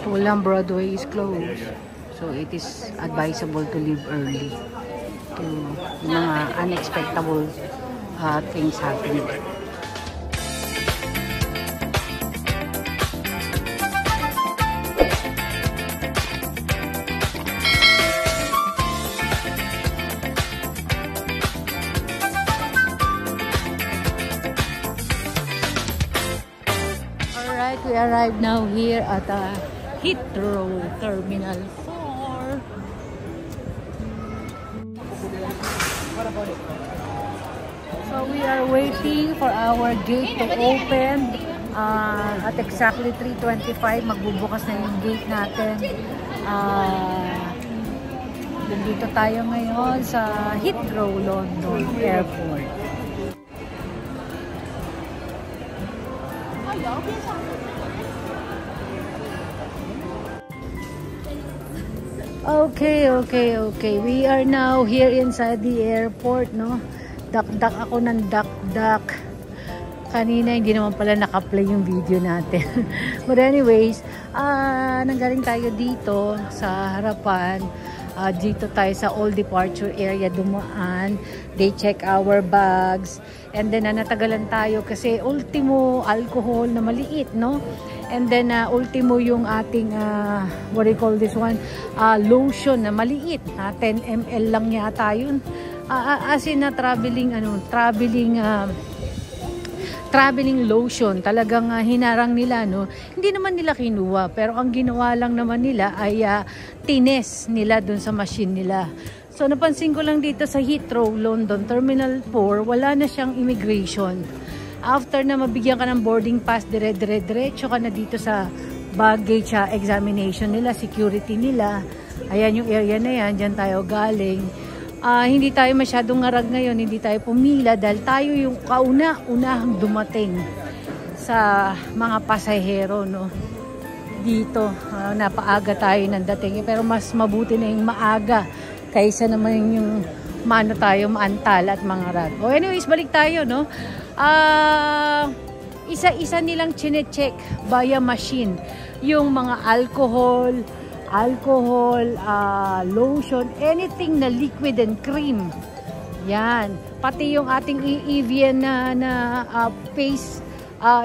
Pulang Broadway is closed. So it is advisable to leave early to mga unexpected things happening. We arrived now here at Heathrow Terminal 4. So we are waiting for our gate to open at exactly 3:25. Magbubukas na yung gate natin. Dito tayo ngayon sa Heathrow, London Airport. Okay. We are now here inside the airport, no? Dak-dak ako ng dak-dak. Kanina hindi naman pala naka-play yung video natin. But anyways, nanggaling tayo dito sa harapan. Dito tayo sa all departure area dumaan. They check our bags. And then natagalan tayo kasi ultimo alcohol na maliit, no? And then ultimo yung ating what do you call this one? Lotion na maliit. 10 ml lang yata yun. As in traveling lotion. Talagang hinarang nila, no? Hindi naman nila kinuha, pero ang ginawa lang naman nila ay tines nila dun sa machine nila. So napansin ko lang dito sa Heathrow, London Terminal 4, wala na siyang immigration. After na mabigyan ka ng boarding pass, dire-diretso ka na dito sa baggage examination nila, security nila. Ayan yung area na yan, dyan tayo galing. Hindi tayo masyadong ngarag ngayon, hindi tayo pumila dahil tayo yung kauna-unahang dumating sa mga pasahero, no? Dito, napaaga tayo ng dating. Pero mas mabuti na yung maaga kaysa naman yung maantala at mangarag. O anyways, balik tayo, no? Isa-isa nilang chine-check via machine yung mga alcohol, lotion, anything na liquid and cream. Yan. Pati yung ating Evian na face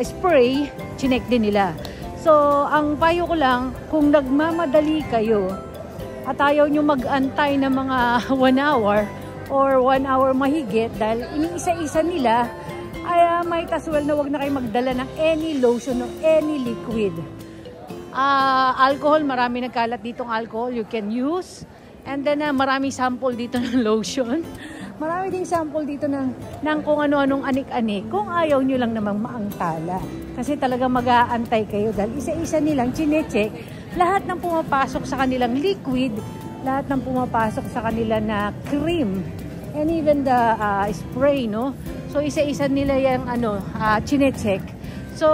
spray, chinek din nila. So, ang payo ko lang, kung nagmamadali kayo at ayaw nyo mag-antay na mga 1 hour or 1 hour mahigit dahil iniisa-isa nila, ay might as well na wag na kayo magdala ng any lotion or any liquid. Alcohol, marami nagkalat ditong alcohol you can use. And then marami sample dito ng lotion. Marami ding sample dito ng kung ano-anong anik-anik. Kung ayaw nyo lang namang maangtala. Kasi talaga mag-aantay kayo dahil isa-isa nilang chine-check lahat ng pumapasok sa kanilang liquid, lahat ng pumapasok sa kanila na cream, and even the spray, no? So isa-isa nila yung chine-check. So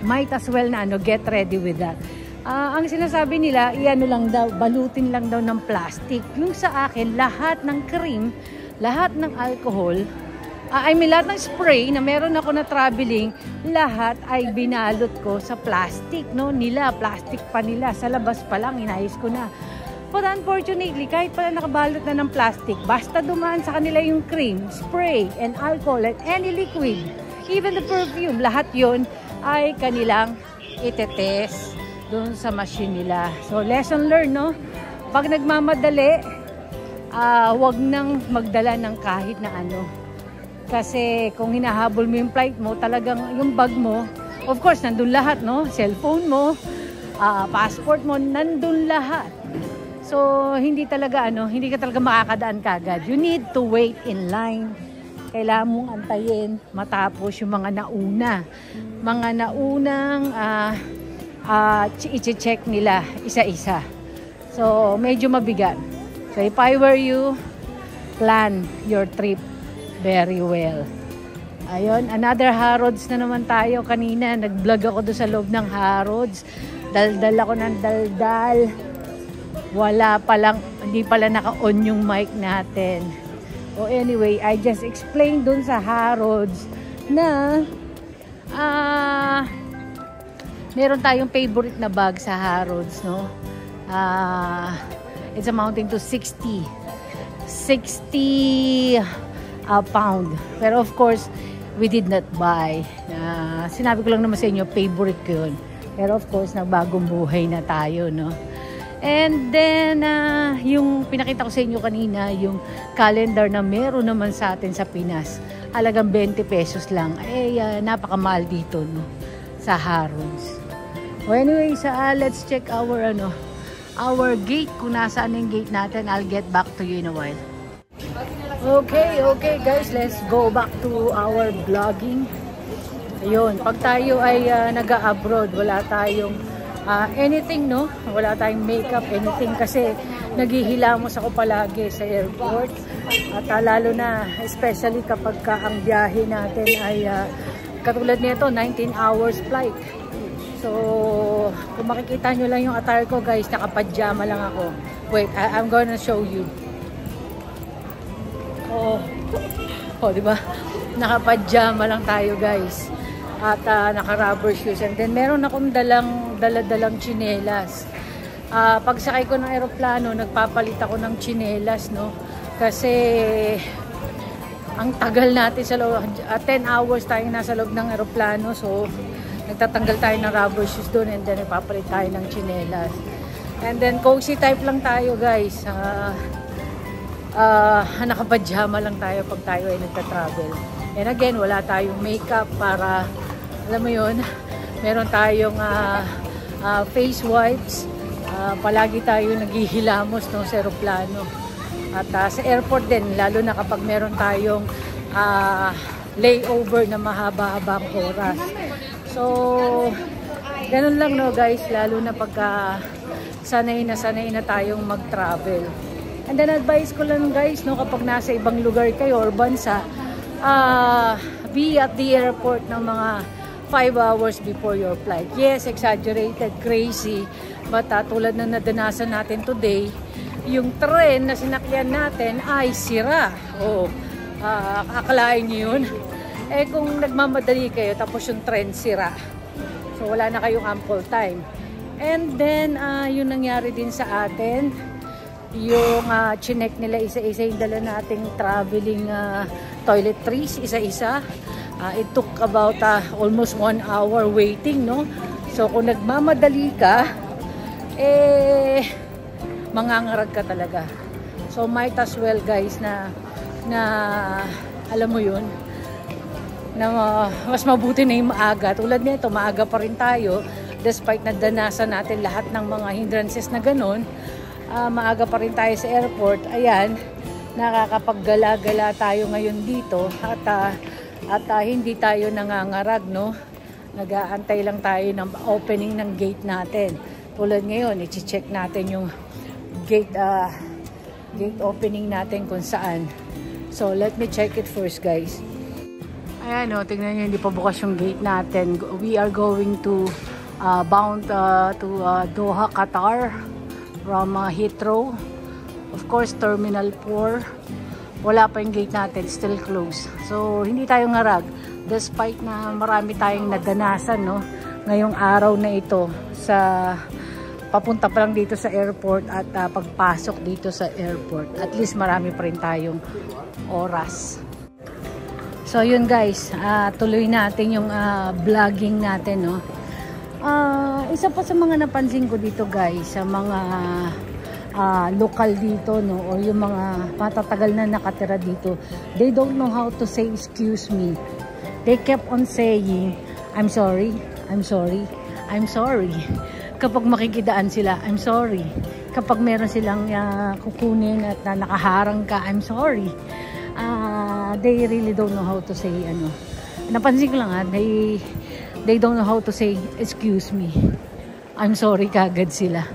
might as well na get ready with that. Ang sinasabi nila, lang daw, balutin lang daw ng plastic. Yung sa akin, lahat ng cream, lahat ng alcohol, lahat ng spray na meron ako na traveling, lahat ay binalot ko sa plastic, no? Plastic pa nila. Sa labas pa lang, inayos ko na. But unfortunately, kahit pala nakabalot na ng plastic, basta dumaan sa kanila yung cream, spray, and alcohol, and any liquid, even the perfume, lahat yon ay kanilang itetest doon sa machine nila. So, lesson learned, no? Pag nagmamadali, wag nang magdala ng kahit na ano. Kasi kung hinahabol mo yung flight mo, talagang yung bag mo, of course, nandun lahat, no? Cellphone mo, passport mo, nandun lahat. So, hindi ka talaga makakadaan kagad. You need to wait in line. Kailangan mong antayin matapos yung mga nauna. Mga naunang i-check nila isa-isa. So, medyo mabigat. So, if I were you, plan your trip very well. Ayun, another Harrods na naman tayo. Kanina, nag-vlog ako doon sa loob ng Harrods. Daldal ako ng daldal. Hindi pala naka-on yung mic natin. So anyway, I just explained dun sa Harrods na meron tayong favorite na bag sa Harrods, no? It's amounting to 60 pound. Pero of course, we did not buy. Sinabi ko lang naman sa inyo, favorite ko yun. Pero of course, nagbagong buhay na tayo, no? And then, yung pinakita ko sa inyo kanina, yung calendar na meron naman sa atin sa Pinas. Halagang 20 pesos lang. Napakamahal dito, no? Sa Harrods. Well, anyway, let's check our gate. Kung nasaan yung gate natin, I'll get back to you in a while. Okay guys, let's go back to our vlogging. Ayun, pag tayo ay nag-abroad, wala tayong anything, no? Wala tayong makeup, anything, kasi naghihilamos ako palagi sa airport. At lalo na, especially kapag ang biyahe natin ay katulad nito, 19 hours flight. So, kung makikita nyo lang yung attire ko, guys, nakapadyama lang ako. Wait, I'm gonna show you. Diba? Nakapadyama lang tayo, guys. At naka-rubber shoes. And then, meron akong dala-dalang tsinelas. Pagsakay ko ng aeroplano, nagpapalit ako ng tsinelas, no? Kasi, ang tagal natin sa loob. 10 hours tayo nasa loob ng aeroplano. So, nagtatanggal tayo ng rubber shoes doon. And then, nagpapalit tayo ng tsinelas. And then, cozy type lang tayo, guys. Nakapadyama lang tayo pag tayo ay nagta-travel. And again, wala tayong makeup para, alam mo yun, meron tayong face wipes. Palagi tayo naghihilamos, no, sa aeroplano. At sa airport din, lalo na kapag meron tayong layover na mahaba-habang oras. So, ganun lang, no, guys, lalo na pagka sanay na tayong mag-travel. And then advice ko lang, guys, no, kapag nasa ibang lugar kayo or bansa, be at the airport ng mga 5 hours before your flight. Yes, exaggerated, crazy, but tulad na nadanasan natin today, yung tren na sinakyan natin ay sira. Akalain nyo yun? Kung nagmamadali kayo tapos yung tren sira, so wala na kayong ample time. And then, yung nangyari din sa atin, yung chinek nila isa-isa yung dala nating traveling toiletries, isa-isa. It took about almost 1 hour waiting, no? So, kung nagmamadali ka, mangangarag ka talaga. So, might as well, guys, na alam mo yun, na mas mabuti na yung maaga. Tulad nito, maaga pa rin tayo, despite nadanasan natin lahat ng mga hindrances na ganun. Maaga pa rin tayo sa airport. Ayan, nakakapaggala-gala tayo ngayon dito at hindi tayo nangangarag, no? Nag-aantay lang tayo ng opening ng gate natin. Tulad ngayon, i-check natin yung gate opening natin kung saan. So, let me check it first, guys. Ayan, no, tingnan nyo, hindi pa bukas yung gate natin. We are going to bound to Doha, Qatar from Heathrow. Of course, Terminal 4. Wala pa yung gate natin, still closed. So, hindi tayo ngarag. Despite na marami tayong nadanasan, no, ngayong araw na ito sa papunta pa lang dito sa airport at pagpasok dito sa airport. At least marami pa rin tayong oras. So, yun guys, tuloy natin yung vlogging natin, no. Isa pa sa mga napansin ko dito, guys, sa mga lokal dito, no, or yung mga matatagal na nakatira dito, they don't know how to say excuse me. They kept on saying, I'm sorry, I'm sorry, I'm sorry. Kapag makikidaan sila, I'm sorry. Kapag meron silang kukunin at nakaharang ka, I'm sorry. They really don't know how to say, napansin ko lang, they don't know how to say, excuse me. I'm sorry kagad sila.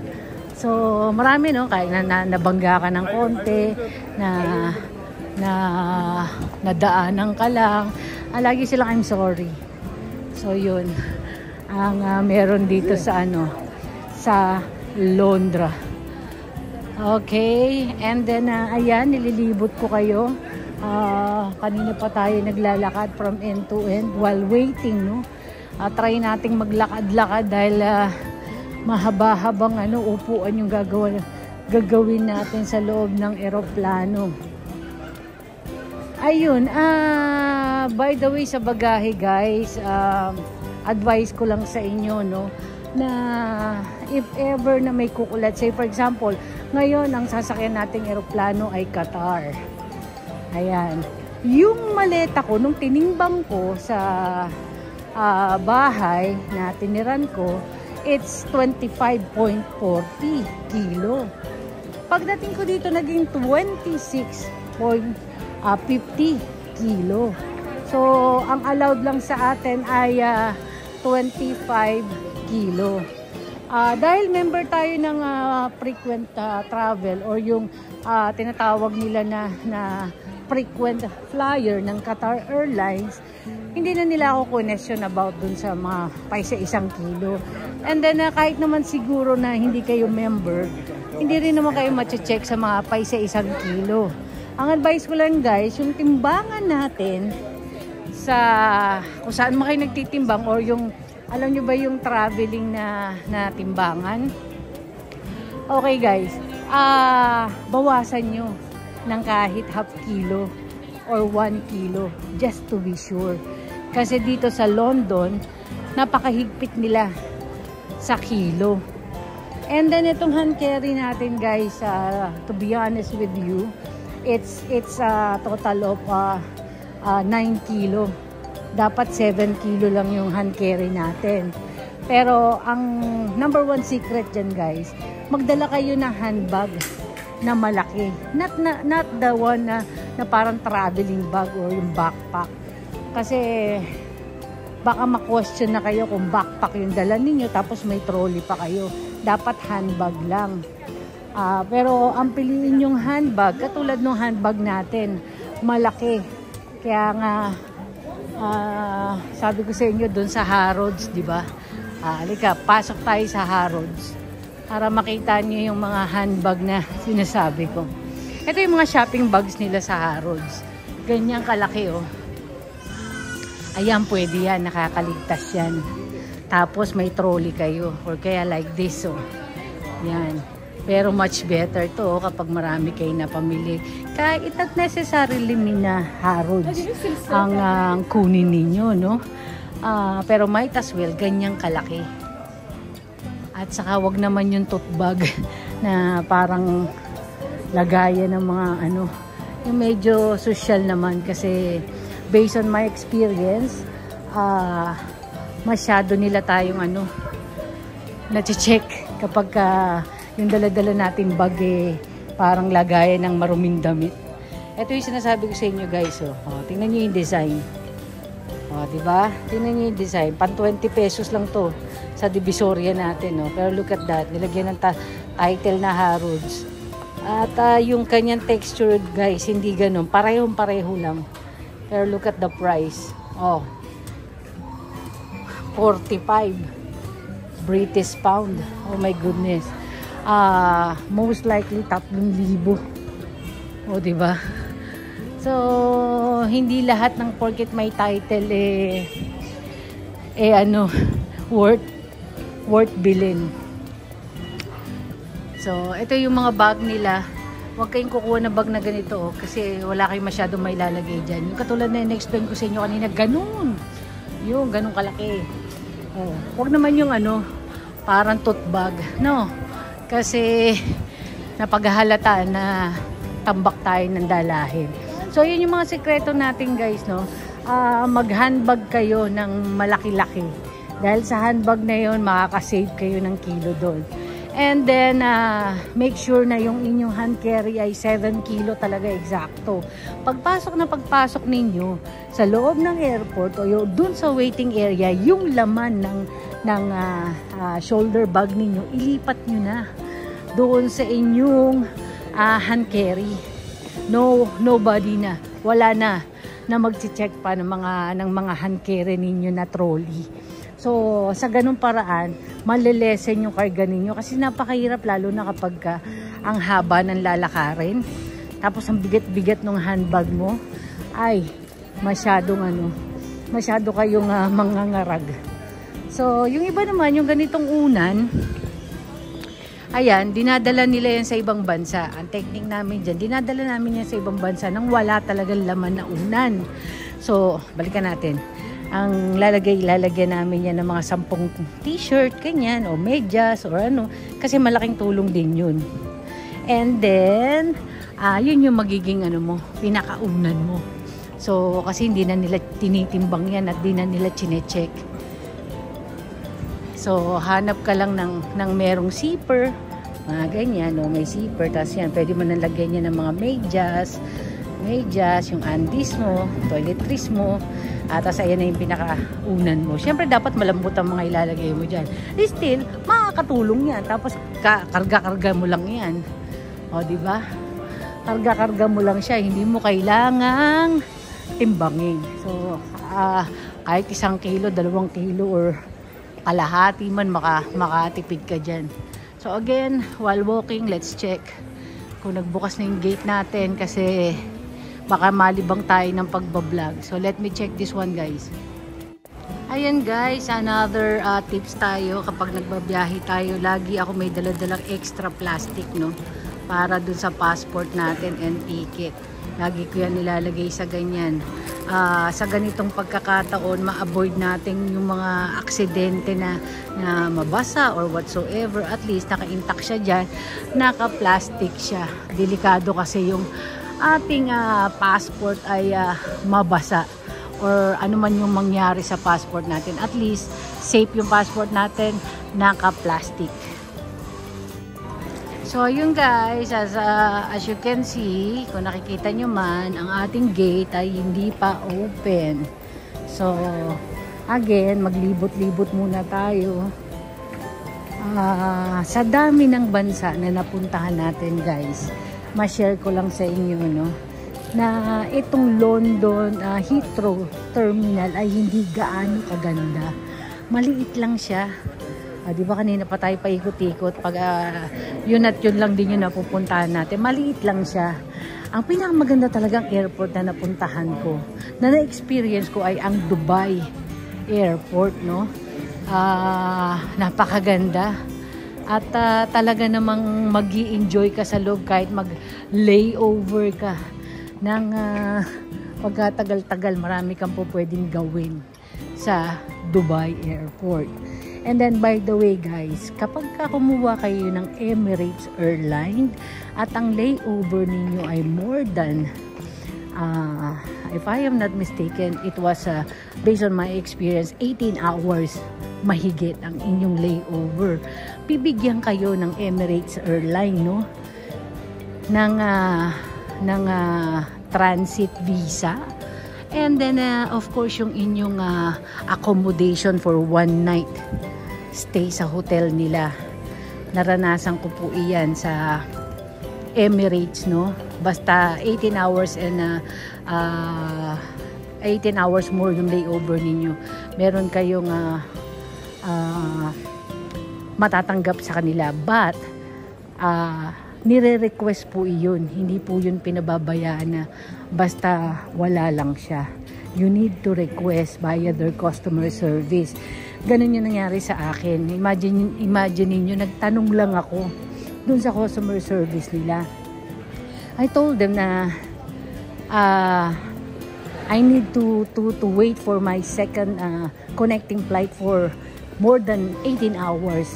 So, marami, no, kahit nabangga ka ng konti, nadaanan ka lang, lagi silang I'm sorry. So, yun ang meron dito sa sa Londra. Okay, and then ayan, nililibot ko kayo. Kanina pa tayo naglalakad from end to end while waiting, no. try nating maglakad-lakad dahil mahaba-habang upuan yung gagawin natin sa loob ng eroplano. Ayun, by the way sa bagahe guys, advice ko lang sa inyo na if ever na may kukulat, say for example, ngayon ang sasakyan nating eroplano ay Qatar. Ayan. Yung maleta ko, nung tinimbang ko sa bahay na tiniran ko, it's 25.40 kilo. Pagdating ko dito, naging 26.50 kilo. So, ang allowed lang sa atin ay 25 kilo. Dahil member tayo ng frequent travel or yung tinatawag nila na frequent flyer ng Qatar Airlines, hindi na nila ako question about dun sa mga paisa 1 kilo. And then kahit naman siguro na hindi kayo member, hindi rin naman kayo mache-check sa mga paisa 1 kilo. Ang advice ko lang guys, yung timbangan natin sa kung saan mo kayo nagtitimbang or yung alam nyo ba yung traveling na timbangan? Okay guys, bawasan nyo ng kahit half kilo or 1 kilo just to be sure. Kasi dito sa London, napakahigpit nila sa kilo. And then itong hand carry natin guys, to be honest with you, it's a total of 9 kilo. Dapat 7 kilo lang yung hand carry natin. Pero ang number 1 secret dyan guys, magdala kayo ng handbag na malaki. Not the one na parang traveling bag or yung backpack. Kasi baka ma-question na kayo kung backpack yung dala ninyo tapos may trolley pa kayo. Dapat handbag lang. Pero ang piliin yung handbag, katulad ng handbag natin, malaki. Kaya nga, sabi ko sa inyo doon sa Harrods, di ba? Halika, pasok tayo sa Harrods para makita niyo yung mga handbag na sinasabi ko. Ito yung mga shopping bags nila sa Harrods. Ganyan kalaki oh. Ayan, pwede yan, nakakaligtas yan. Tapos may trolley kayo or kaya like this oh. Yan. Pero much better to kapag marami kayo na pamili. Kahit not necessarily na Harrods ang kunin ninyo, no? Pero might as well, ganyang kalaki. At saka wag naman yung tote bag na parang lagayan ng mga yung medyo social naman kasi based on my experience, masyado nila tayong na-check kapag yung dala-dala nating bag parang lagayan ng maruming damit. Ito yung sinasabi ko sa inyo guys. Tingnan nyo yung design. Diba? Tingnan nyo yung design. Pan 20 pesos lang to sa Divisoria natin. Pero look at that. Nilagyan ng title na Harrods. At yung kanyang texture guys, hindi ganun. Parehong-pareho lang. Pero look at the price. 45 British pound. Oh my goodness. Most likely 3,000. Diba? So, hindi lahat ng porket may title worth bilhin. So, ito yung mga bag nila. Huwag kayong kukuha ng bag na ganito kasi wala kayong masyadong may lalagay dyan. Yung katulad na in-explain ko sa inyo kanina, ganun. Yung ganun kalaki. Huwag naman yung parang tote bag. No? Kasi napaghahalata na tambak tayo ng dalahin. So, yun yung mga sekreto natin guys, no? Mag-handbag kayo ng malaki-laki. Dahil sa handbag na yun, makakasave kayo ng kilo doon. And then, make sure na yung inyong hand carry ay 7 kilo talaga eksakto. Pagpasok ninyo sa loob ng airport o doon sa waiting area, yung laman ng shoulder bag ninyo, ilipat nyo na doon sa inyong hand carry. Nobody na. Wala na mag-check pa ng mga hand carry ninyo na trolley. So, sa ganung paraan, malilesen yung karga ninyo. Kasi napakahirap lalo na kapag ang haba ng lalakarin. Tapos ang bigat-bigat ng handbag mo. Ay, masyado kayong mangangarag. So, yung iba naman, yung ganitong unan, ayan, dinadala nila yan sa ibang bansa. Ang technique namin dyan, dinadala namin yan sa ibang bansa nang wala talagang laman na unan. So, balikan natin. Ang lalagyan namin yan ng mga 10 t-shirt, ganyan, o medyas, or ano. Kasi malaking tulong din yun. And then, yun yung magiging ano mo, pinakaunan mo. So, kasi hindi na nila tinitimbang yan at di na nila chinecheck. So, hanap ka lang ng merong zipper, mga ganyan, o may zipper. Tapos yan, pwede mo nang lagyan niya ng mga medyas, yung undies mo, toiletries mo. Tapos ayan na yung pinakaunan mo. Siyempre, dapat malambot ang mga ilalagay mo dyan. Still, makakatulong yan. Tapos, karga-karga mo lang yan. O, diba? Karga-karga mo lang siya. Hindi mo kailangang timbangin. So, kahit 1 kilo, 2 kilo, or kalahati man, makatipid ka dyan. So, again, while walking, let's check kung nagbukas na yung gate natin kasi baka malibang tayo ng pagbablog. So, let me check this one, guys. Ayan, guys, another tips tayo kapag nagbabiyahe tayo. Lagi ako may daladalang extra plastic, no? Para dun sa passport natin and ticket. Lagi ko yan nilalagay sa ganyan. Sa ganitong pagkakataon, ma-avoid natin yung mga aksidente na mabasa or whatsoever. At least, naka-intact siya dyan. Naka-plastic siya. Delikado kasi yung ating passport ay mabasa or ano man yung mangyari sa passport natin. At least, safe yung passport natin, naka-plastic. So, yun guys, as you can see, kung nakikita nyo man, ang ating gate ay hindi pa open. So, again, maglibot-libot muna tayo. Sa dami ng bansa na napuntahan natin guys, ma-share ko lang sa inyo, no, na itong London Heathrow Terminal ay hindi gaano kaganda. Maliit lang siya. Di ba kanina pa tayo paikot-ikot pag yun at yun lang din yung napupuntahan natin. Maliit lang siya. Ang pinakamaganda talagang airport na napuntahan ko, na na-experience ko ay ang Dubai Airport, no? Napakaganda. At talaga namang mag-i-enjoy ka sa loob kahit mag-layover ka ng pagkatagal-tagal. Marami kang po pwedeng gawin sa Dubai Airport. And then, by the way guys, kapag kumuha kayo ng Emirates Airline at ang layover ninyo ay more than, if I am not mistaken, it was, based on my experience, 18 hours mahigit ang inyong layover. Bibigyan kayo ng Emirates Airline, no? ng transit visa. And then, of course, yung inyong accommodation for 1 night stay sa hotel nila. Naranasan ko po iyan sa Emirates, no? Basta 18 hours and 18 hours more yung layover ninyo. Meron kayong matatanggap sa kanila. But, nire-request po iyon. Hindi po yun pinababayaan na basta wala lang siya. You need to request via their customer service. Ganun yung nangyari sa akin. Imagine niyo, nagtanong lang ako dun sa customer service nila. I told them na I need to wait for my second connecting flight for more than 18 hours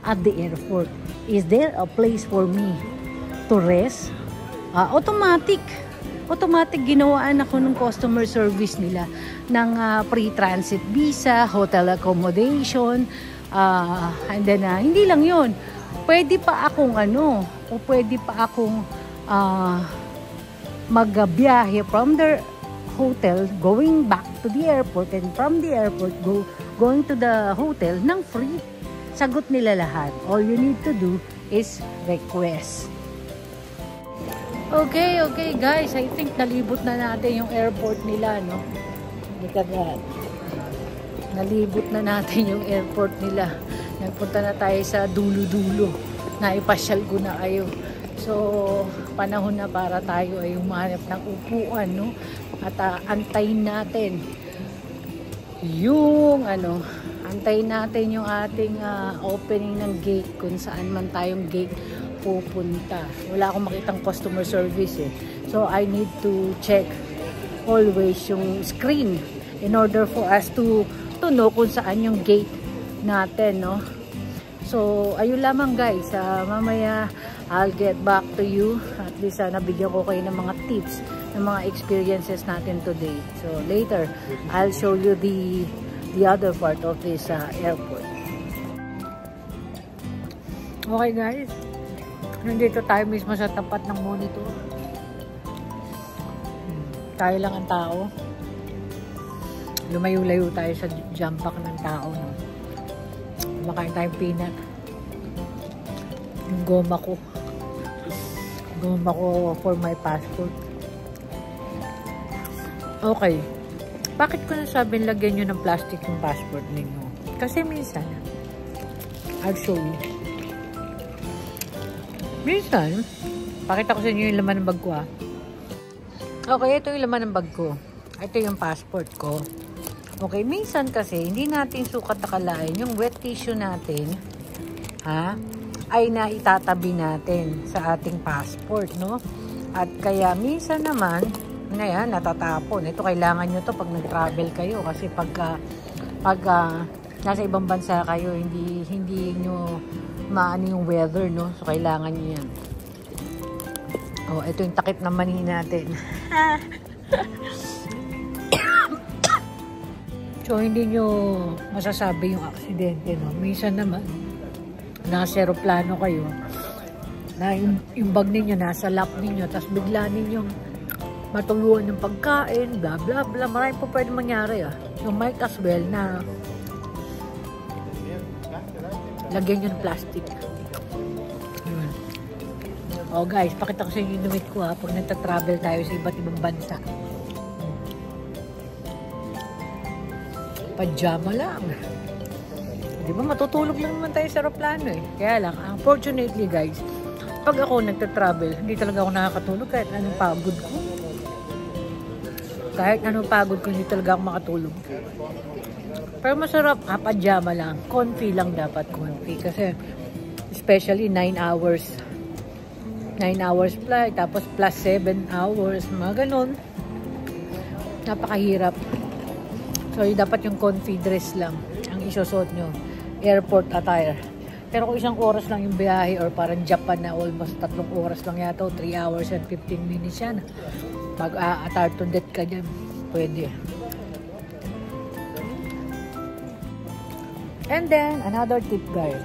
at the airport. Is there a place for me to rest? Automatic ginawaan ako ng customer service nila ng pre-transit visa, hotel accommodation, and then hindi lang yun. Pwede pa akong magbiyahe from the hotel going back to the airport, and from the airport going to the hotel ng free. Sagot nila lahat. All you need to do is request. Okay guys, I think nalibot na natin yung airport nila, no? Look at that. Nalibot na natin yung airport nila. Nagpunta na tayo sa dulo-dulo. Naipasyal ko na kayo. So, panahon na para tayo ay humanap ng upuan, no? At antayin natin yung Antayin natin yung ating opening ng gate kung saan man tayong gate pupunta. Wala akong makitang customer service eh. So I need to check always yung screen in order for us to know kung saan yung gate natin, no? So ayun lamang guys, mamaya I'll get back to you. At least nabigyan ko kayo ng mga tips, ng mga experiences natin today. So later I'll show you the other part of this airport. Okay guys, nandito tayo mismo sa tapat ng monitor. Tayo lang ang tao. Lumayo-layo tayo sa jump pack ng tao. No? Kumakain tayong peanut. Yung goma ko. Goma ko for my passport. Okay. Bakit ko nasabing lagyan nyo ng plastic yung passport ninyo? Kasi minsan, I'll show you. Minsan, pakita ko sa inyo yung laman ng bag ko ah. Okay, ito yung laman ng bag ko. Ito yung passport ko. Okay, minsan kasi, hindi natin sukat akalain yung wet tissue natin, ay naitatabi natin sa ating passport, no? At kaya minsan naman, natatapon. Ito kailangan nyo to pag nag-travel kayo kasi pag nasa ibang bansa kayo, hindi nyo maano yung weather, no? So kailangan nyo yan. Oh, ito yung takip ng mani natin. So hindi nyo masasabi yung aksidente, no? Minsan naman nasa aeroplano kayo na yung bag ninyo nasa lap ninyo, tapos bigla ninyong matuluan ng pagkain, bla bla bla. Marami po pwede mangyari So might as well na lagyan nyo ng plastic. Oh guys, pakita ko sa inyo yung damit ko pag nagta-travel tayo sa iba't ibang bansa. Pajama lang. Di ba matutulog lang naman tayo sa aeroplano eh. Kaya lang, unfortunately guys, pag ako nagta-travel, hindi talaga ako nakakatulog kahit anong pagod ko. Kahit anong pagod ko, hindi talaga ako makatulog. Pero masarap, pajama lang. Comfy lang dapat, comfy. Kasi, especially 9 hours. 9 hours flight, tapos plus 7 hours, mga ganun. Napakahirap. So, dapat yung comfy dress lang ang isusot nyo. Airport attire. Pero kung isang oras lang yung biyahe or parang Japan na almost 3 oras lang yata, 3 hours and 15 minutes yan. Mag-attire to death ka dyan. Pwede. And then, another tip guys.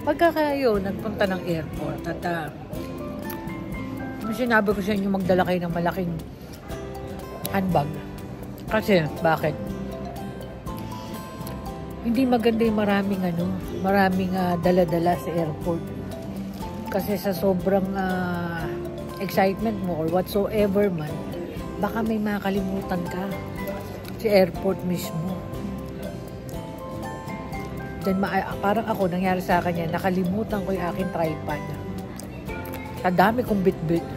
Pagka kayo nagpunta ng airport at sinabi ko sa inyo magdala kayo ng malaking handbag. Kasi, bakit? Hindi maganda yung maraming dala-dala sa airport. Kasi sa sobrang excitement mo or whatsoever man, baka may makalimutan ka sa airport mismo. Then, parang ako, nangyari sa akin yan, nakalimutan ko yung aking tripod. Sa dami kong bit-bit.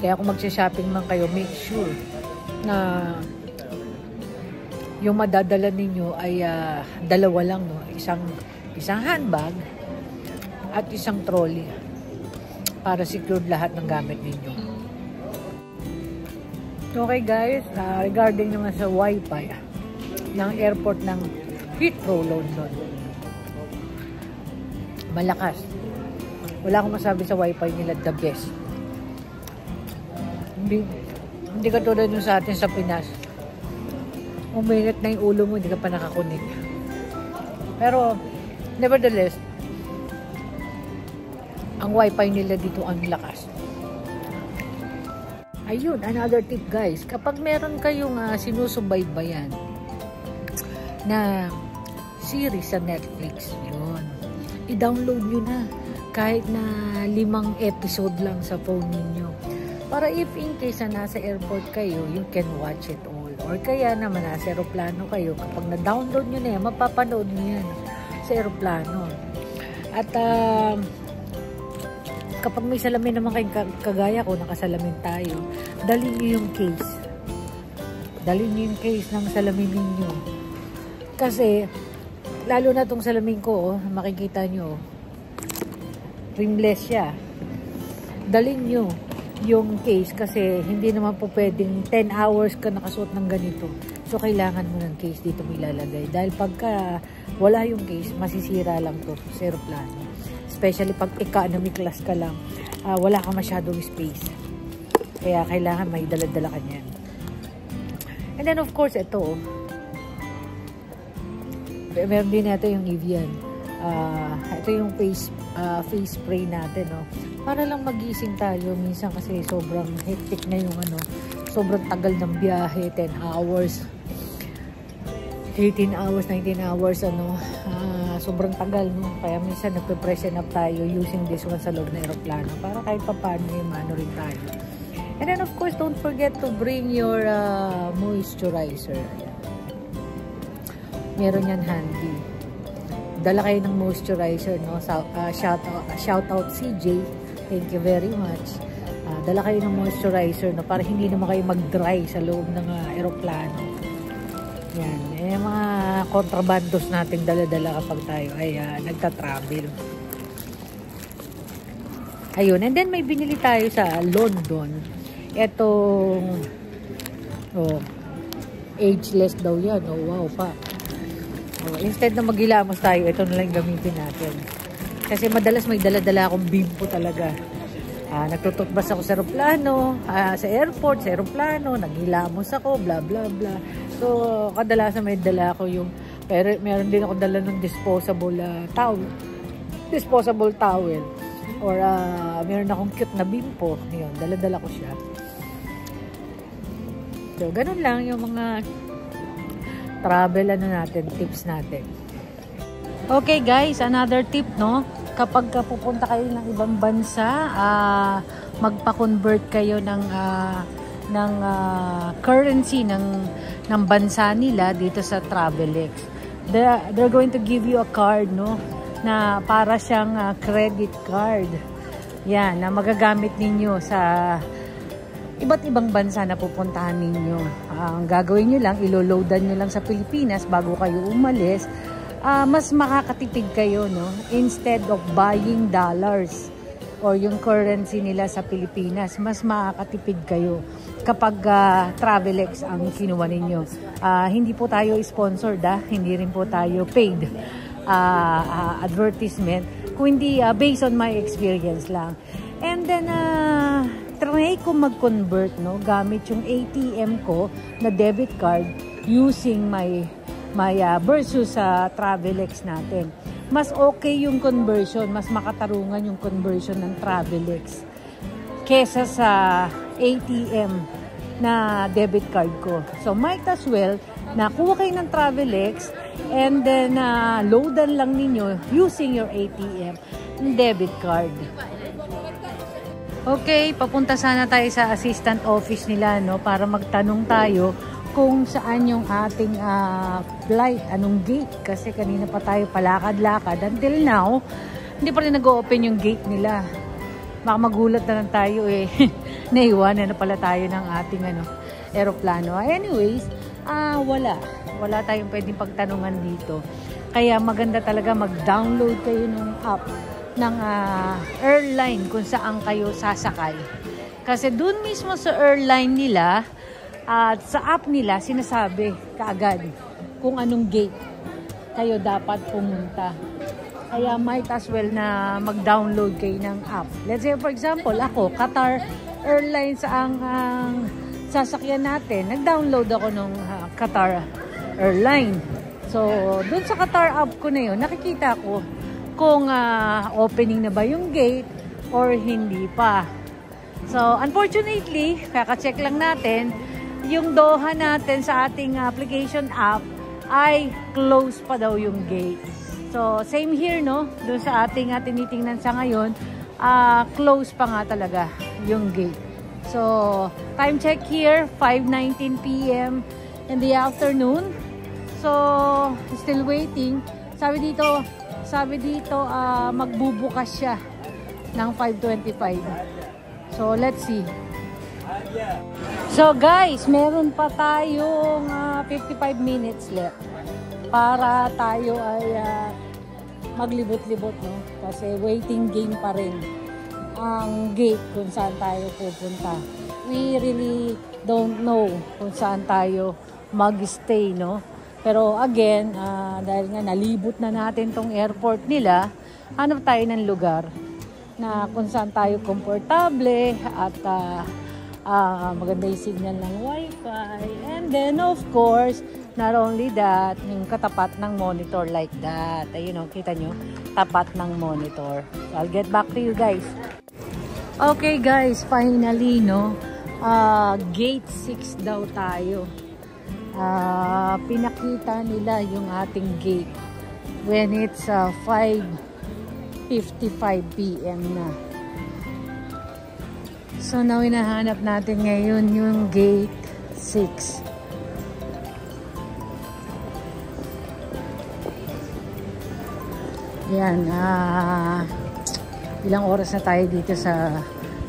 Kaya kung magsha-shopping man kayo, make sure na yung madadala ninyo ay dalawa lang, no? Isang handbag at isang trolley para secure lahat ng gamit ninyo. Okay guys, regarding naman sa wifi ng airport ng Heathrow, London. Malakas. Wala akong masabi sa wifi nila, the best. Hindi katulad nung sa atin sa Pinas. Uminit na yung ulo mo, hindi ka pa nakakunik. Pero, nevertheless, ang wifi nila dito ang lakas. Ayun, another tip guys. Kapag meron kayong sinusubaybayan na series sa Netflix, yun, i-download nyo na. Kahit na 5 episode lang sa phone ninyo. Para if in case na nasa airport kayo, you can watch it all. Or kaya naman nasa aeroplano kayo, kapag na-download nyo na yan, mapapanood nyo yan sa aeroplano. At kapag may salamin naman kayong kagaya ko, nakasalamin tayo, dalhin nyo yung case. Dalhin nyo yung case ng salamin ninyo. Kasi, lalo na itong salamin ko, makikita nyo, rimless siya. Dalhin nyo yung case kasi hindi naman po pwedeng 10 hours ka nakasuot ng ganito. So, kailangan mo ng case dito mo ilalagay. Dahil pagka wala yung case, masisira lang to sa aeroplano. Especially pag economy class ka lang, wala ka masyadong space. Kaya kailangan may dala-dala ka niyan. And then of course, ito. Meron din natin yung Evian. Ito yung face spray natin, no? Para lang magising tayo. Minsan kasi sobrang hectic na yung sobrang tagal ng biyahe, 10 hours, 18 hours, 19 hours, sobrang tagal, no? Kaya minsan nagpe-freshen up tayo using this one sa loob ng aeroplano para kahit pa paano rin tayo. And then of course, don't forget to bring your moisturizer. Ayan. Meron yan handy. Dala kayo ng moisturizer, no? Shout out CJ. Thank you very much. Dala kayo ng moisturizer, no? Para hindi naman kayo mag-dry sa loob ng aeroplano. Yan. Mga kontrabandos nating dala-dala kapag tayo ay nagta-travel. Ayun. And then may binili tayo sa London. Etong ageless daw yan. Wow pa. Instead na maghilamos tayo, ito na lang gamitin natin. Kasi madalas may dala-dala akong bimpo talaga. Nagtututbas ako sa aeroplano, sa airport, sa aeroplano, naghilamos ako, bla bla bla. So, kadalasan may dala ako yung, pero meron din ako dala ng disposable towel. Or meron akong cute na bimpo. Ayun, dala-dala ko siya. So, ganun lang yung mga travel natin, tips natin. Okay guys, another tip, no? Kapag pupunta kayo ng ibang bansa, magpa-convert kayo ng currency ng bansa nila dito sa Travelex. They're going to give you a card, no? Na para siyang credit card. Yan, na magagamit ninyo sa iba't ibang bansa na pupuntahan ninyo. Ang gagawin nyo lang, ilo-loadan nyo lang sa Pilipinas bago kayo umalis. Mas makakatipid kayo, no? Instead of buying dollars or yung currency nila sa Pilipinas, mas makakatipid kayo kapag Travelex ang kinuha ninyo. Hindi po tayo sponsored, hindi rin po tayo paid advertisement, kundi based on my experience lang. And then try ko mag-convert, no, gamit yung ATM ko na debit card using my versus sa Travelex natin. Mas okay yung conversion, mas makatarungan yung conversion ng Travelex kesa sa ATM na debit card ko. So might as well na kuha kayo ng Travelex and then loadan lang ninyo using your ATM debit card. Okay, papunta sana tayo sa assistant office nila, no, para magtanong tayo kung saan yung ating flight, anong gate, kasi kanina pa tayo palakad-lakad. Until now, hindi pa rin nag-open yung gate nila. Baka magulat na lang tayo naiwanan na pala tayo ng ating aeroplano. Anyways, wala tayong pwedeng pagtanungan dito. Kaya maganda talaga mag-download kayo ng app ng airline kung saan kayo sasakay. Kasi dun mismo sa airline nila at sa app nila sinasabi kaagad kung anong gate kayo dapat pumunta. Kaya might as well na mag-download kayo ng app. Let's say for example, ako, Qatar Airlines ang sasakyan natin. Nag-download ako ng Qatar Airline. So, dun sa Qatar app ko na yun, nakikita ko kung opening na ba yung gate or hindi pa. So, unfortunately, kaka-check lang natin, yung Doha natin sa ating application app ay close pa daw yung gate. So, same here, no? Doon sa ating tinitingnan sa ngayon, close pa nga talaga yung gate. So, time check here, 5:19 p.m. in the afternoon. So, still waiting. Sabi dito, magbubukas siya ng 5:25. So, let's see. So, guys, meron pa tayong 55 minutes left. para tayo ay maglibot-libot, no? Kasi waiting game pa rin ang gate kung saan tayo pupunta. We really don't know kung saan tayo mag-stay, no? Pero again, dahil nga nalibot na natin tong airport nila, hanap tayo ng lugar na kung saan tayo komportable at maganda yung signal ng wifi. And then of course, not only that, yung katapat ng monitor like that. Ayun o, kita nyo, tapat ng monitor. So, I'll get back to you guys. Okay guys, finally, no, gate 6 daw tayo. Pinakita nila yung ating gate when it's 5:55 PM na. So now hinahanap natin ngayon yung gate 6. Yan, ilang oras na tayo dito sa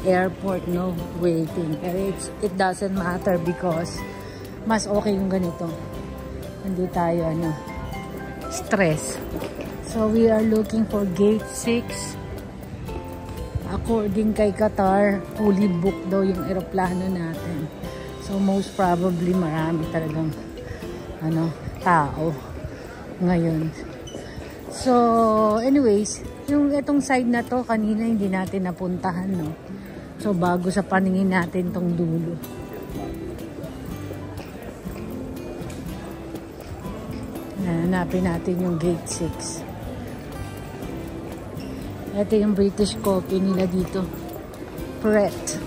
airport, no, waiting. Pero it doesn't matter because mas okay yung ganito. Hindi tayo stress. So we are looking for gate 6. According kay Qatar, fully booked daw yung eroplano natin. So most probably marami talagang tao ngayon. So anyways, yung itong side na to kanina hindi natin napuntahan, no. So bago sa paningin natin tong dulo. Hanapin natin yung gate 6. Ito yung British coffee nila dito. Pret.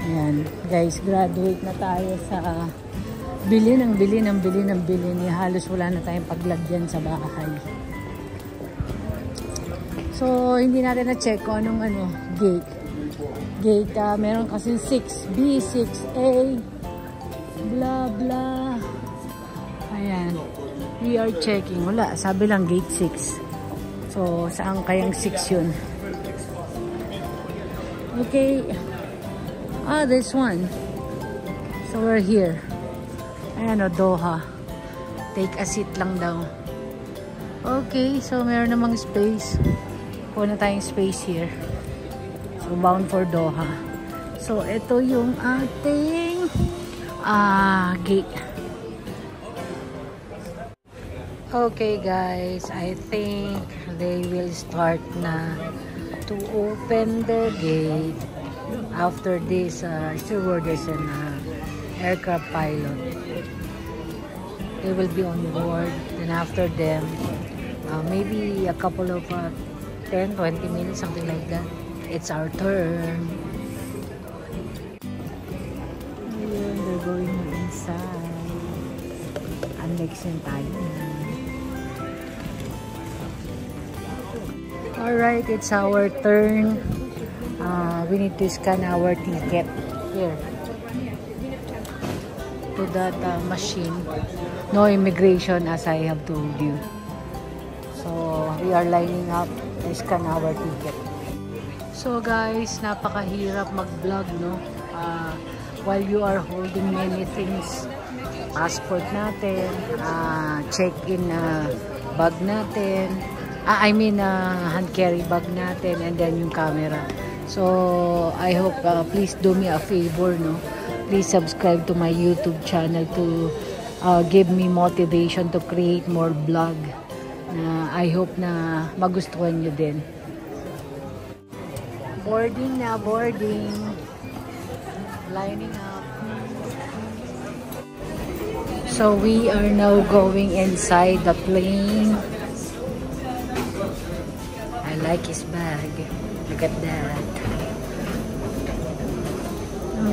Ayan. Guys, graduate na tayo sa bili ng bili. Halos wala na tayong paglagyan sa bahay. So, hindi natin na-check kung anong gate. Gate, meron kasi 6B, 6A, blah, blah. Ayan. We are checking. Wala. Sabi lang gate 6. So, saan kayang 6 yun? Okay. This one. So, we're here. Ayan o, Doha. Take a seat lang daw. Okay. So, meron namang space. Kuha na tayong space here. So, bound for Doha. So, ito yung ating gate. Okay guys, I think they will start na to open the gate after this stewardess and aircraft pilot. They will be on board, then after them maybe a couple of 10-20 minutes, something like that, it's our turn. Ayun, they're going inside. Unmixing tayo na. Alright, it's our turn. We need to scan our ticket here to that machine. No immigration, as I have told you. So we are lining up to scan our ticket. So guys, napakahirap mag-vlog, no? While you are holding many things, passport natin, check-in bag natin, hand carry bag natin, and then yung camera. So I hope please do me a favor, no? Please subscribe to my YouTube channel to give me motivation to create more vlog. I hope na magustuhan nyo din. Boarding na, boarding. Lining up. So we are now going inside the plane. I like his bag. Look at that.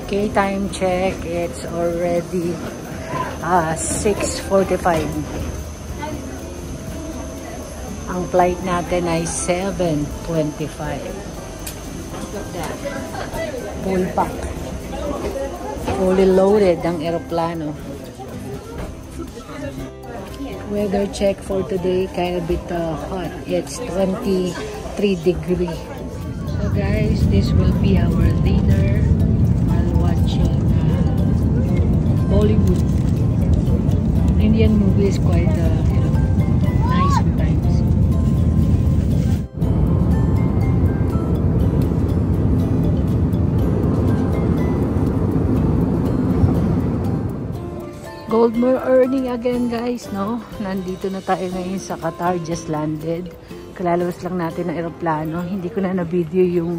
Okay, time check. It's already 6:45. Ang flight natin ay 7:25. Look at that. Full pack. Fully loaded ang aeroplano. Weather check for today, kind of bit hot. It's 23 degrees. So guys, this will be our dinner while watching Bollywood. Indian movie is quite, you know, nice sometimes. Goldmore earning again guys, no? Nandito na tayo ngayon sa Qatar, just landed. Kalalabas lang natin ng eroplano. Hindi ko na na-video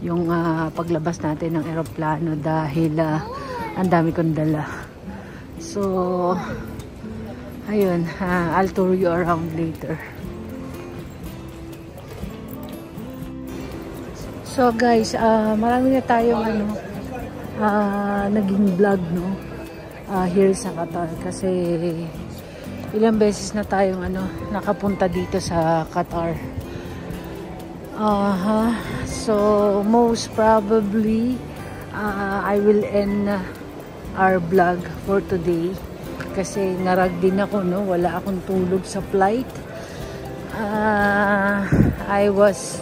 yung paglabas natin ng eroplano dahil ang dami kong dala. So, ayun, I'll tour you around later. So guys, marami na tayong naging vlog, no? Here sa Qatar kasi ilang beses na tayong nakapunta dito sa Qatar. So most probably I will end our vlog for today kasi narag din ako, no? Wala akong tulog sa flight. I was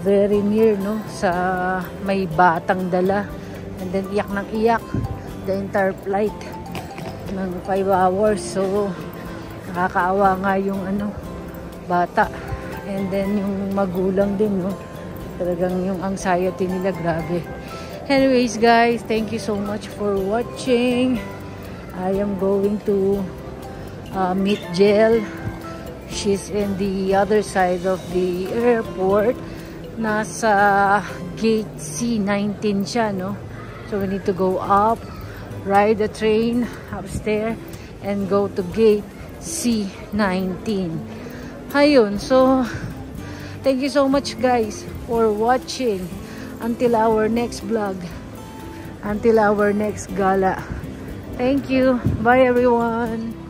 very near, no, sa may batang dala, and then iyak ng iyak the entire flight ng 5 hours. So nakakaawa nga yung bata, and then yung magulang din, no? Talagang yung anxiety nila grabe. Anyways guys, thank you so much for watching. I am going to meet Jel. She's in the other side of the airport. Nasa gate C19 siya, no? So we need to go up, ride the train upstairs, and go to gate C19. Ayun, so thank you so much guys for watching until our next vlog, until our next gala. Thank you. Bye everyone.